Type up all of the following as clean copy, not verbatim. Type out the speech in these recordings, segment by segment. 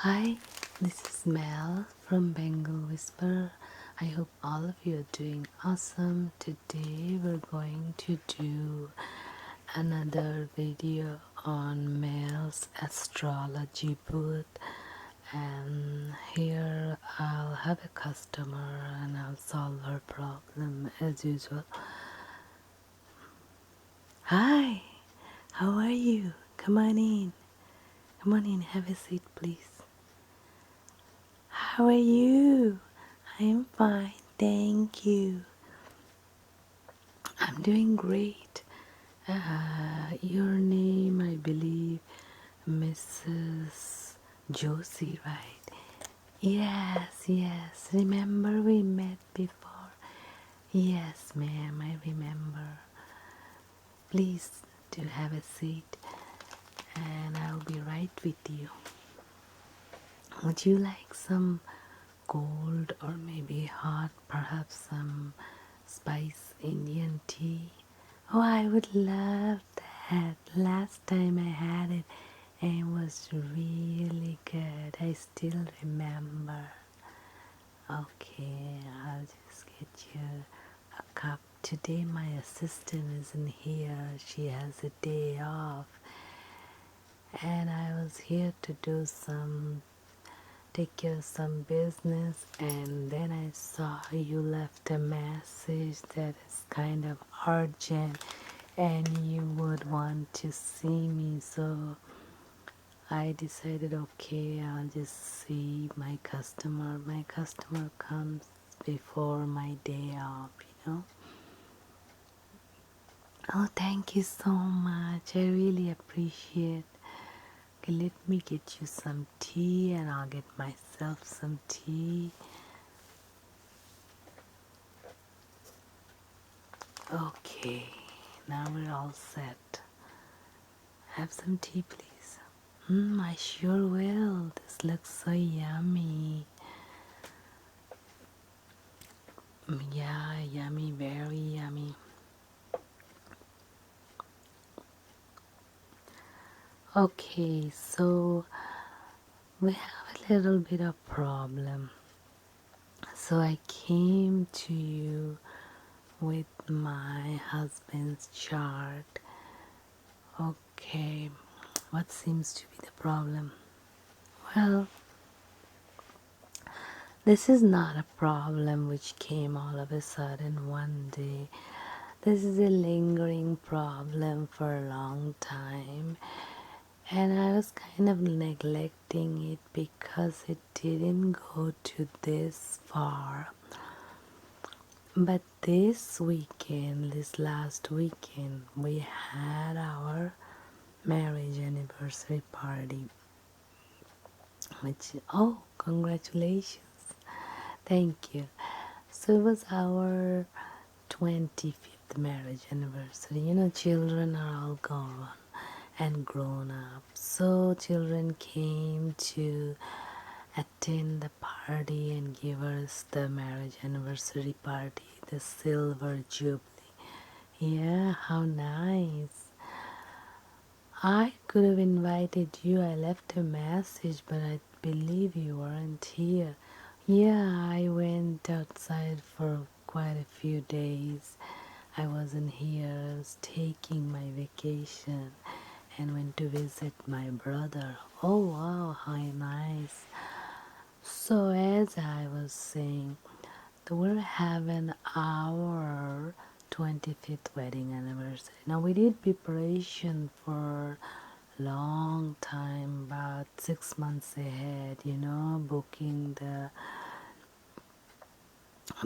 Hi, this is Mel from Bangle Whisper. I hope all of you are doing awesome. Today we're going to do another video on Mel's astrology booth, and here I'll have a customer and I'll solve her problem as usual. Hi, how are you? Come on in. Come on in, have a seat please. How are you? I'm fine, thank you. I'm doing great. Your name, I believe, Mrs. Josie, right? Yes, yes. Remember we met before? Yes, ma'am, I remember. Please do have a seat and I'll be right with you. Would you like some cold or maybe hot, perhaps some spice Indian tea? Oh, I would love that. Last time I had it, it was really good. I still remember. Okay, I'll just get you a cup. Today my assistant isn't here. She has a day off. And I was here to take care of some business, and then I saw you left a message that is kind of urgent and you would want to see me, so I decided, okay, I'll just see my customer. My customer comes before my day off, you know. Oh, thank you so much. I really appreciate. Okay, let me get you some tea and I'll get myself some tea. Okay, now we're all set. Have some tea, please. I sure will. This looks so yummy. Yeah, yummy, very yummy. Okay, so we have a little bit of problem. So I came to you with my husband's chart. Okay, what seems to be the problem? Well, this is not a problem which came all of a sudden one day. This is a lingering problem for a long time, and I was kind of neglecting it because it didn't go to this far. But this last weekend, we had our marriage anniversary party, which, oh, congratulations. Thank you. So it was our 25th marriage anniversary. You know, children are all gone and grown up. So children came to attend the party and give us the marriage anniversary party, the silver jubilee. Yeah, how nice. I could have invited you. I left a message, but I believe you weren't here. Yeah, I went outside for quite a few days. I wasn't here. I was taking my vacation and went to visit my brother. Oh wow, how nice. So as I was saying, we're having our 25th wedding anniversary. Now we did preparation for long time, about 6 months ahead, you know, booking the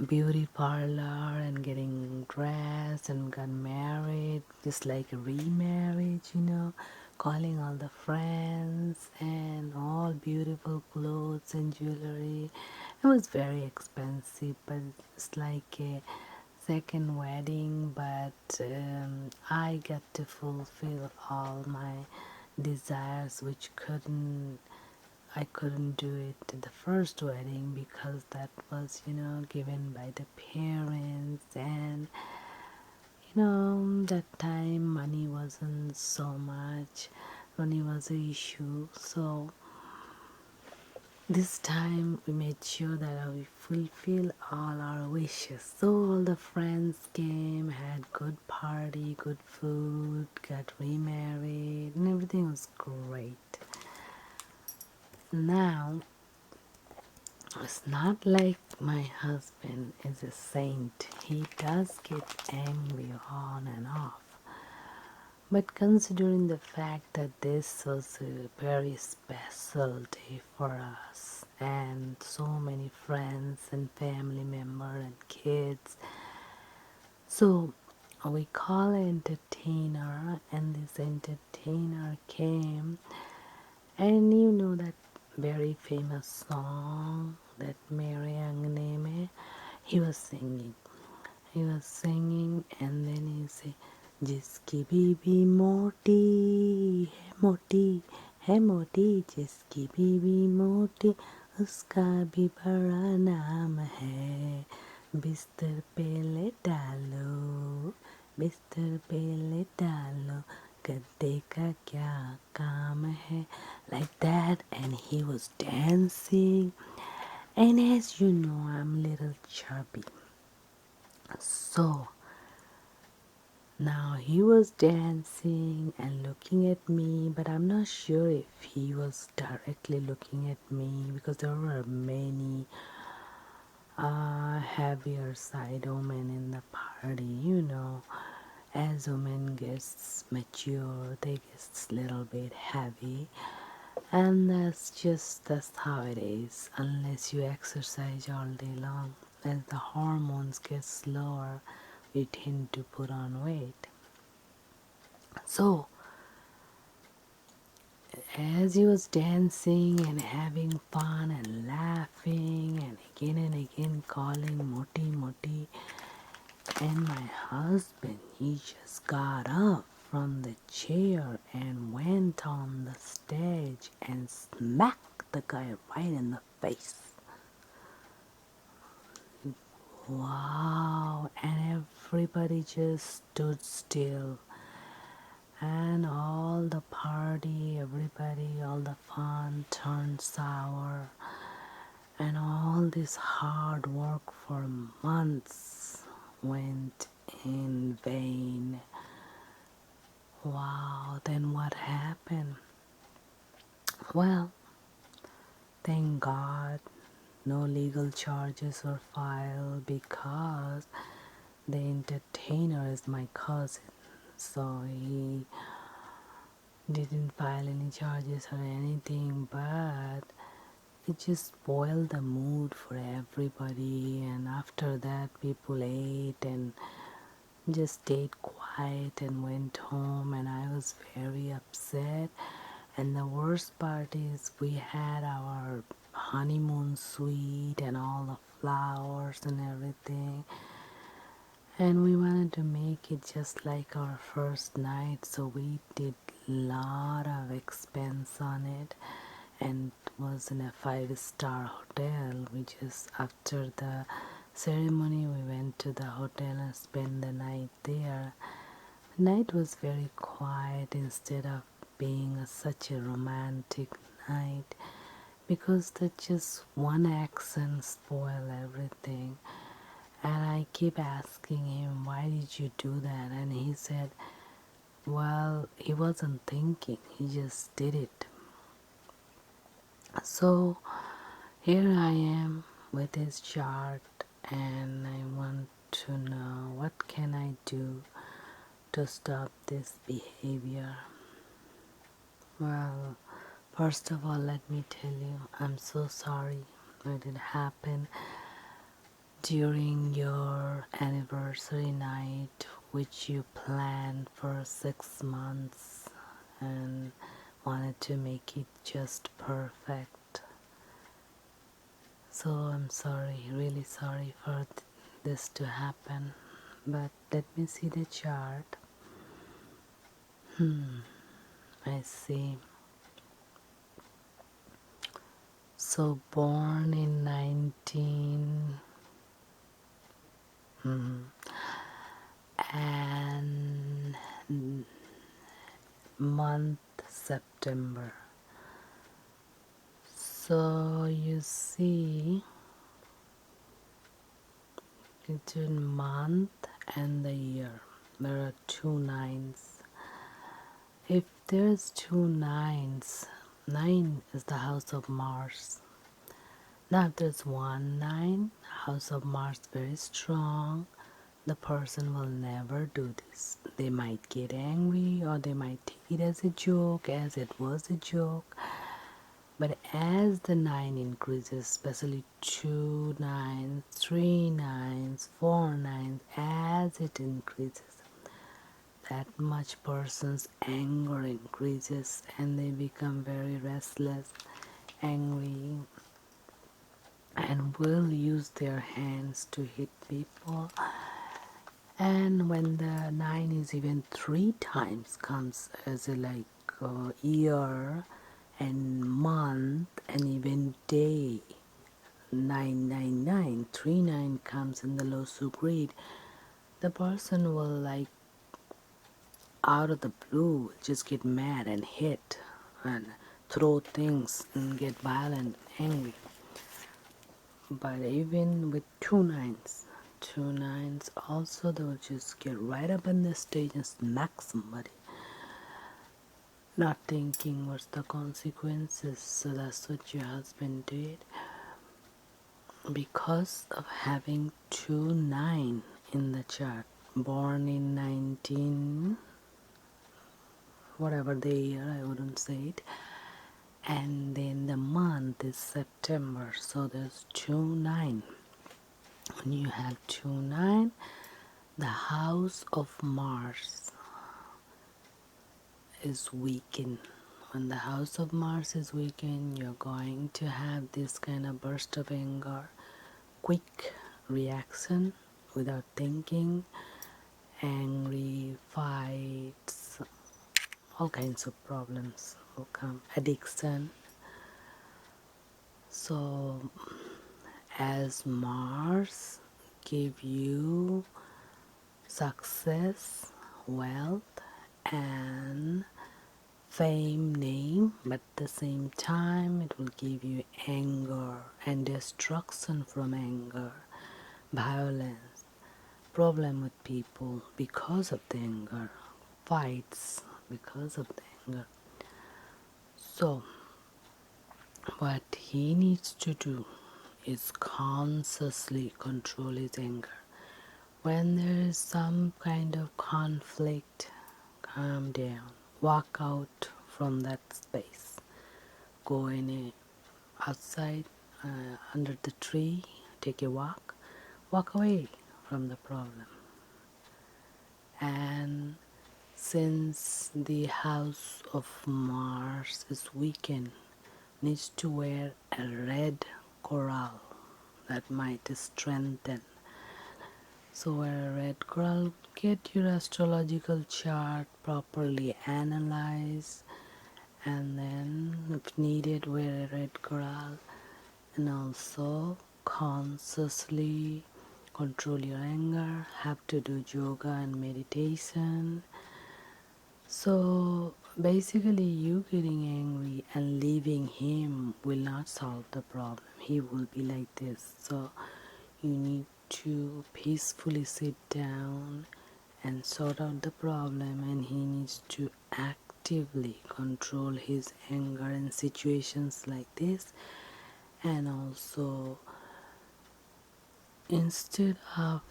beauty parlor and getting dressed and got married, just like a remarriage, you know, calling all the friends and all beautiful clothes and jewelry. It was very expensive, but it's like a second wedding, but I got to fulfill all my desires, which I couldn't do it at the first wedding because that was, you know, given by the parents, and you know, that time money wasn't so much, money was an issue. So This time we made sure that we fulfill all our wishes. So all the friends came, had good party, good food, got remarried, and everything was great. Now, it's not like my husband is a saint. He does get angry on and off. But considering the fact that this was a very special day for us and so many friends and family members and kids, so we call an entertainer, and this entertainer came, and you know that very famous song that Mary Angneme, he was singing. He was singing, and then he said, जिसकी बीबी मोटी है मोटी जिसकी बीबी मोटी उसका भी बड़ा नाम है बिस्तर पे लेटा लो गद्दे का क्या काम है like that. And he was dancing, and as you know, I'm a little chubby. So now he was dancing and looking at me, but I'm not sure if he was directly looking at me because there were many heavier side women in the party. You know, as women gets mature, they get a little bit heavy, and that's how it is. Unless you exercise all day long, as the hormones get slower, we tend to put on weight. So, as he was dancing and having fun and laughing and again calling Moti Moti, and my husband, he just got up from the chair and went on the stage and smacked the guy right in the face. Wow, and everybody just stood still. And all the party, everybody, all the fun turned sour. And all this hard work for months went in vain. Wow, then what happened? Well, thank God no legal charges were filed because the entertainer is my cousin. So he didn't file any charges or anything, but it just spoiled the mood for everybody. And after that, people ate and just stayed quiet and went home, and I was very upset. And the worst part is we had our honeymoon suite and all the flowers and everything, and we wanted to make it just like our first night, so we did a lot of expense on it, and it was in a 5-star hotel. We just, after the ceremony, we went to the hotel and spent the night there. The night was very quiet instead of being such a romantic night, because that just one accent spoiled everything. And I keep asking him, why did you do that? And he said, well, he wasn't thinking, he just did it. So here I am with his chart, and I want to know what can I do to stop this behavior. Well, first of all, let me tell you, I'm so sorry that it happened during your anniversary night, which you planned for 6 months and wanted to make it just perfect. So I'm sorry, really sorry for this to happen. But let me see the chart. I see. So born in 19 and month September. So you see, between month and the year, there are two nines. If there's two nines, 9 is the house of Mars. Now if there's 1 9, house of Mars very strong, the person will never do this. They might get angry or they might take it as a joke, as it was a joke. But as the 9 increases, especially 2 9s, 3 9s, 4 9s, as it increases, that much person's anger increases and they become very restless, angry, and will use their hands to hit people. And when the 9 is even 3 times comes as a year and month and even day, 999, 39 comes in the Lo-Shu grid, the person will out of the blue just get mad and hit and throw things and get violent and angry. But even with 2 9s also, they will just get right up on the stage and smack somebody, not thinking what's the consequences. So that's what your husband did. Because of having 2 9 in the chart, born in 19 whatever the year, I wouldn't say it, and then the month is September, so there's 2 9. When you have 2 9, the house of Mars is weakened. When the house of Mars is weakened, you're going to have this kind of burst of anger, quick reaction without thinking, angry, fights, all kinds of problems will come, addiction. So as Mars give you success, wealth, and fame, name, but at the same time it will give you anger and destruction from anger, violence, problem with people because of the anger, fights because of the anger. So what he needs to do is consciously control his anger. When there is some kind of conflict, calm down, walk out from that space, go outside under the tree, take a walk away from the problem. And since the house of Mars is weakened, needs to wear a red coral that might strengthen. So wear a red coral, get your astrological chart properly analyzed, and then if needed wear a red coral, and also consciously control your anger, have to do yoga and meditation. So basically you getting angry and leaving him will not solve the problem. He will be like this. So you need to peacefully sit down and sort out the problem, and he needs to actively control his anger in situations like this. And also, instead of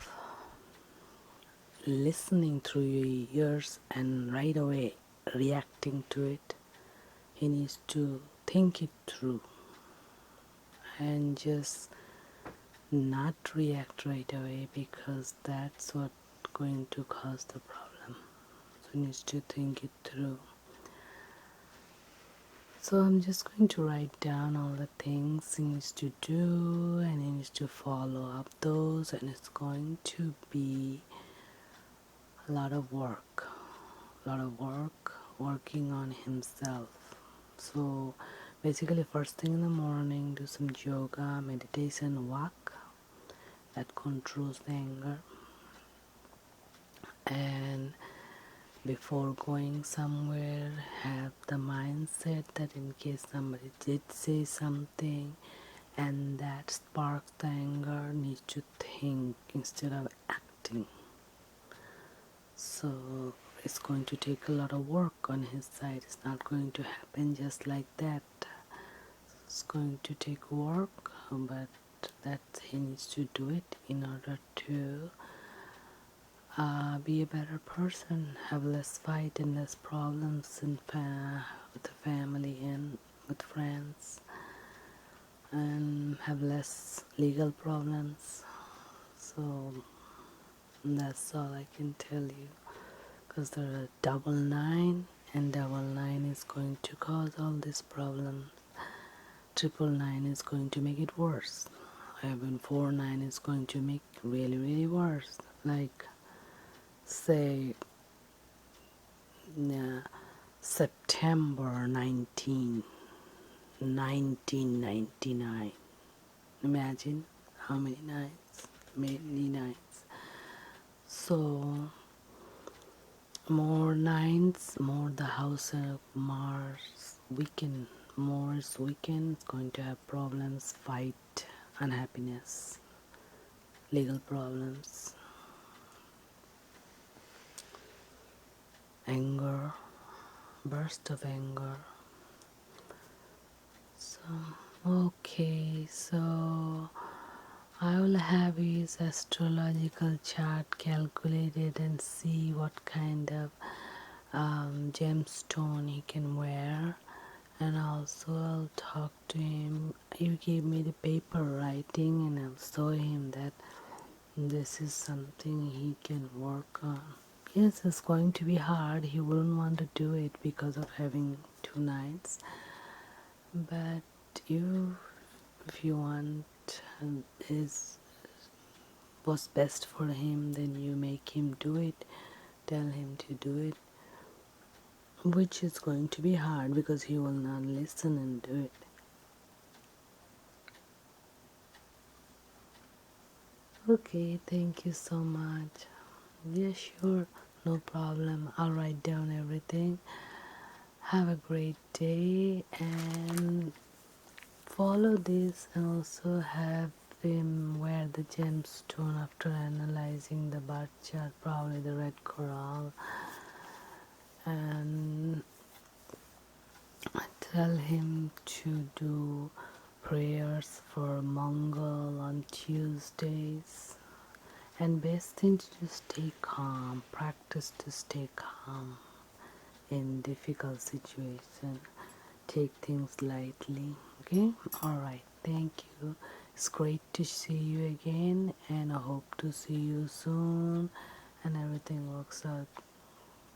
listening through your ears and right away reacting to it, he needs to think it through and just not react right away, because that's what going to cause the problem. So he needs to think it through. So I'm just going to write down all the things he needs to do, and he needs to follow up those, and it's going to be a lot of work, working on himself. So basically first thing in the morning, do some yoga, meditation, walk, that controls the anger. And before going somewhere, have the mindset that in case somebody did say something and that sparks the anger, need to think instead of acting. So it's going to take a lot of work on his side. It's not going to happen just like that. It's going to take work, but that he needs to do it in order to be a better person, have less fight and less problems with the family and with friends, and have less legal problems. So that's all I can tell you, because there are double nine, and double nine is going to cause all these problems. Triple nine is going to make it worse. Even 4-9 is going to make really worse. Like say September 1999. Imagine how many nights, many nights. So more nines, more the house of Mars weaken. More is weakened, it's going to have problems, fight, unhappiness, legal problems, anger, burst of anger. So okay, so I will have his astrological chart calculated and see what kind of gemstone he can wear, and also I'll talk to him. You gave me the paper writing, and I'll show him that this is something he can work on. Yes, it's going to be hard. He wouldn't want to do it because of having 2 nights, but if you want is what's best for him, then you make him do it, tell him to do it, which is going to be hard because he will not listen and do it. Okay, thank you so much. Yeah, sure, no problem. I'll write down everything. Have a great day and follow this, and also have him wear the gemstone after analyzing the birth chart, probably the red coral, and tell him to do prayers for Bangle on Tuesdays. And best thing to stay calm, practice to stay calm in difficult situation. Take things lightly. Okay? Alright, thank you. It's great to see you again, and I hope to see you soon and everything works out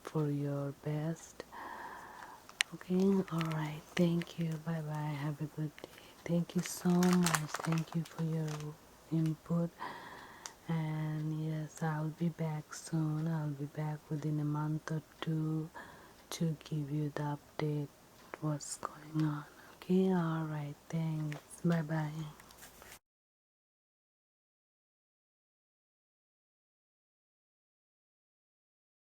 for your best. Okay, alright, thank you. Bye bye. Have a good day. Thank you so much. Thank you for your input. And yes, I'll be back soon. I'll be back within a month or two to give you the update what's going on. Okay, alright, thanks. Bye bye.